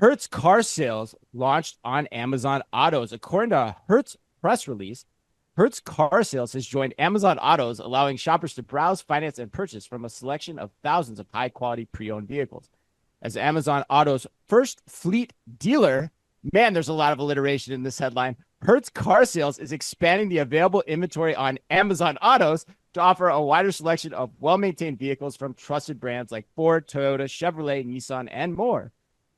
Hertz car sales launched on Amazon Autos. According to a Hertz press release, Hertz car sales has joined Amazon Autos, allowing shoppers to browse, finance, and purchase from a selection of thousands of high-quality pre-owned vehicles. As Amazon Autos' first fleet dealer, man, there's a lot of alliteration in this headline. Hertz car sales is expanding the available inventory on Amazon Autos to offer a wider selection of well-maintained vehicles from trusted brands like Ford, Toyota, Chevrolet, Nissan, and more.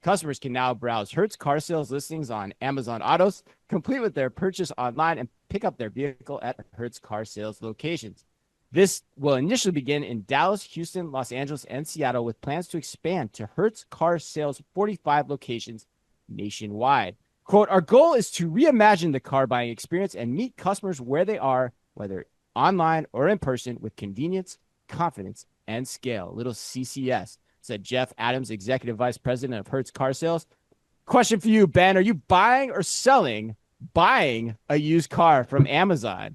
Customers can now browse Hertz car sales listings on Amazon Autos, complete with their purchase online, and pick up their vehicle at Hertz car sales locations. This will initially begin in Dallas, Houston, Los Angeles, and Seattle, with plans to expand to Hertz car sales 45 locations nationwide. Quote, our goal is to reimagine the car buying experience and meet customers where they are, whether online or in person, with convenience, confidence, and scale. Little CCS, said Jeff Adams, Executive Vice President of Hertz Car Sales. Question for you, Ben. Are you buying or selling, buying a used car from Amazon?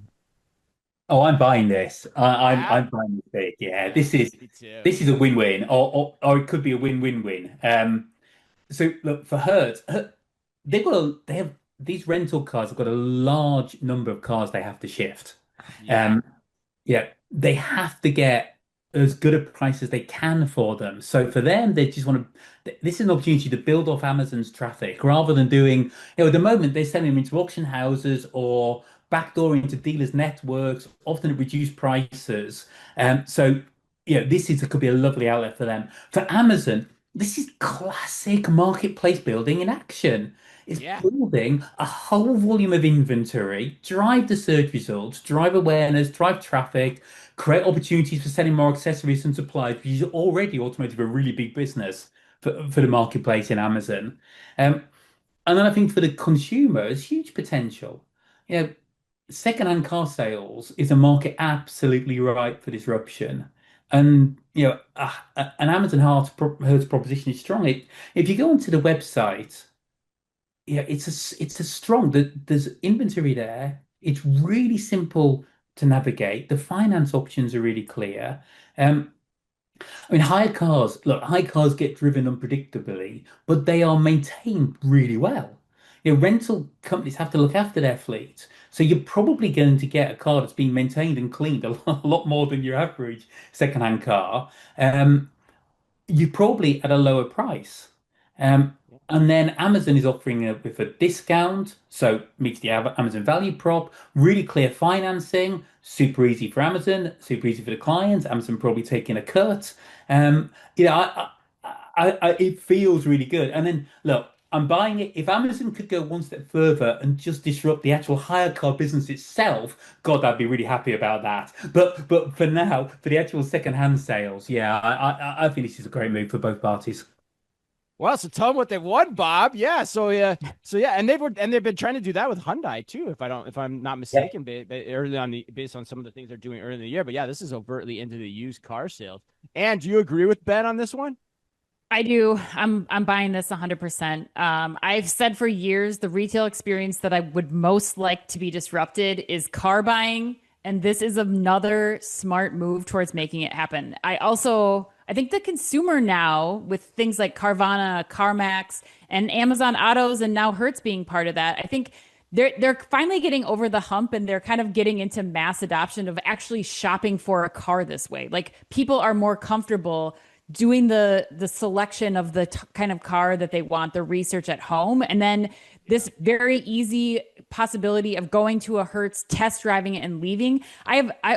Oh, I'm buying this. Yeah, I'm buying this big. Yeah, yeah, this is me too. this is a win-win, or it could be a win-win-win. So look for Hertz, they have these rental cars have got a large number of cars they have to shift. Yeah, Um, yeah, they have to get as good a price as they can for them. So for them, they just want to. This is an opportunity to build off Amazon's traffic rather than doing. At the moment they're selling them into auction houses or backdoor into dealers' networks, often at reduced prices. So this is could be a lovely outlet for them. For Amazon, this is classic marketplace building in action. It's yeah. building a whole volume of inventory, drive the search results, drive awareness, drive traffic, create opportunities for selling more accessories and supplies, which is already automotive a really big business for the marketplace in Amazon. Um, and then I think for the consumer, it's huge potential. You know, second-hand car sales is a market absolutely ripe for disruption. And an Amazon Hertz proposition is strong. If you go onto the website, it's a strong. There's inventory there. It's really simple to navigate. The finance options are really clear. Um, I mean, high cars get driven unpredictably, but they are maintained really well. Rental companies have to look after their fleet. So you're probably going to get a car that's being maintained and cleaned a lot more than your average second-hand car. You probably at a lower price. Um, and then Amazon is offering it with a discount, so meets the Amazon value prop, really clear financing, super easy for Amazon, super easy for the clients. Amazon probably taking a cut. Um, you know, it feels really good. And then look, I'm buying it. If Amazon could go one step further and just disrupt the actual hire car business itself, God, I'd be really happy about that. But for now, for the actual second-hand sales, yeah, I think this is a great move for both parties. Well, so tell them what they won, Bob. Yeah, so yeah, and they've been trying to do that with Hyundai too, if I'm not Yeah. mistaken, early on based on some of the things they're doing early in the year. But yeah, this is overtly into the used car sales. And do you agree with Ben on this one? I do. I'm buying this 100%. I've said for years the retail experience that I would most like to be disrupted is car buying, and this is another smart move towards making it happen. I think the consumer now with things like Carvana, CarMax, and Amazon Autos, and now Hertz being part of that, I think they're finally getting over the hump and they're kind of getting into mass adoption of actually shopping for a car this way. Like people are more comfortable doing the selection of the kind of car that they want, the research at home, and then this very easy possibility of going to a Hertz, test driving it, and leaving.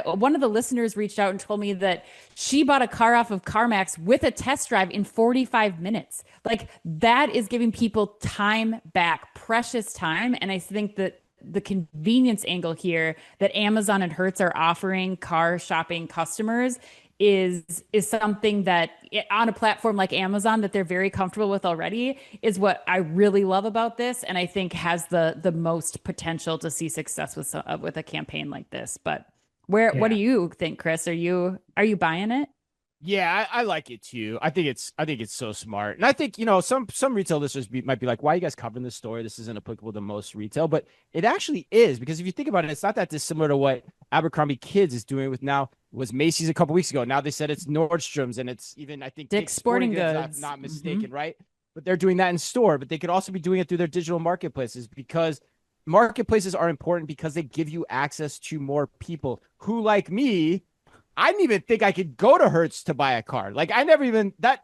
One of the listeners reached out and told me that she bought a car off of CarMax with a test drive in 45 minutes. Like that is giving people time back, precious time, and I think that the convenience angle here that Amazon and Hertz are offering car shopping customers is something that on a platform like Amazon that they're very comfortable with already is what I really love about this, and I think has the most potential to see success with a campaign like this. But what do Yeah. you think, Chris? Are you buying it? Yeah, I like it too. I think it's so smart, and I think some retail listeners might be like, "Why are you guys covering this story? This isn't applicable to most retail," but it actually is because if you think about it, it's not that dissimilar to what Abercrombie Kids is doing with now was Macy's a couple weeks ago. Now they said it's Nordstrom's, and it's even I think Dick's Dick's Sporting Sporting Goods, if I'm Goods. not Hmm. mistaken, right? but they're doing that in store. But they could also be doing it through their digital marketplaces, because marketplaces are important because they give you access to more people who, like me, I didn't even think I could go to Hertz to buy a car. Like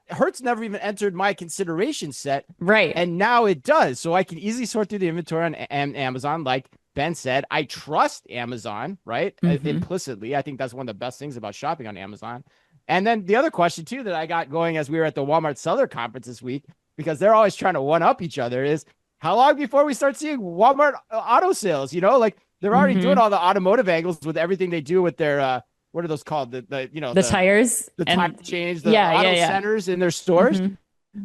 Hertz never even entered my consideration set. Right. And now it does. So I can easily sort through the inventory on Amazon. Like Ben said, I trust Amazon, right? Implicitly. I think that's one of the best things about shopping on Amazon. And then the other question too that I got going as we were at the Walmart Seller Conference this week, because they're always trying to one up each other, is how long before we start seeing Walmart auto sales? You know, like they're already doing all the automotive angles with everything they do with their what are those called? The tires, the and tire change, the auto centers in their stores.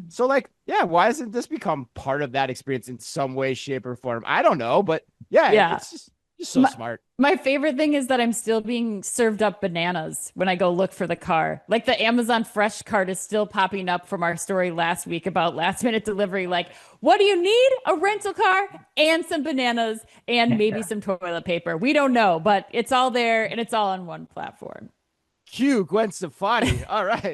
So like, yeah, why doesn't this become part of that experience in some way, shape, or form? I don't know, but yeah. It's just so smart. My favorite thing is that I'm still being served up bananas when I go look for the car. Like the Amazon Fresh cart is still popping up from our story last week about last minute delivery. Like, what do you need? A rental car and some bananas and maybe some toilet paper. We don't know, but it's all there and it's all on one platform. Cue Gwen Stefani. All right.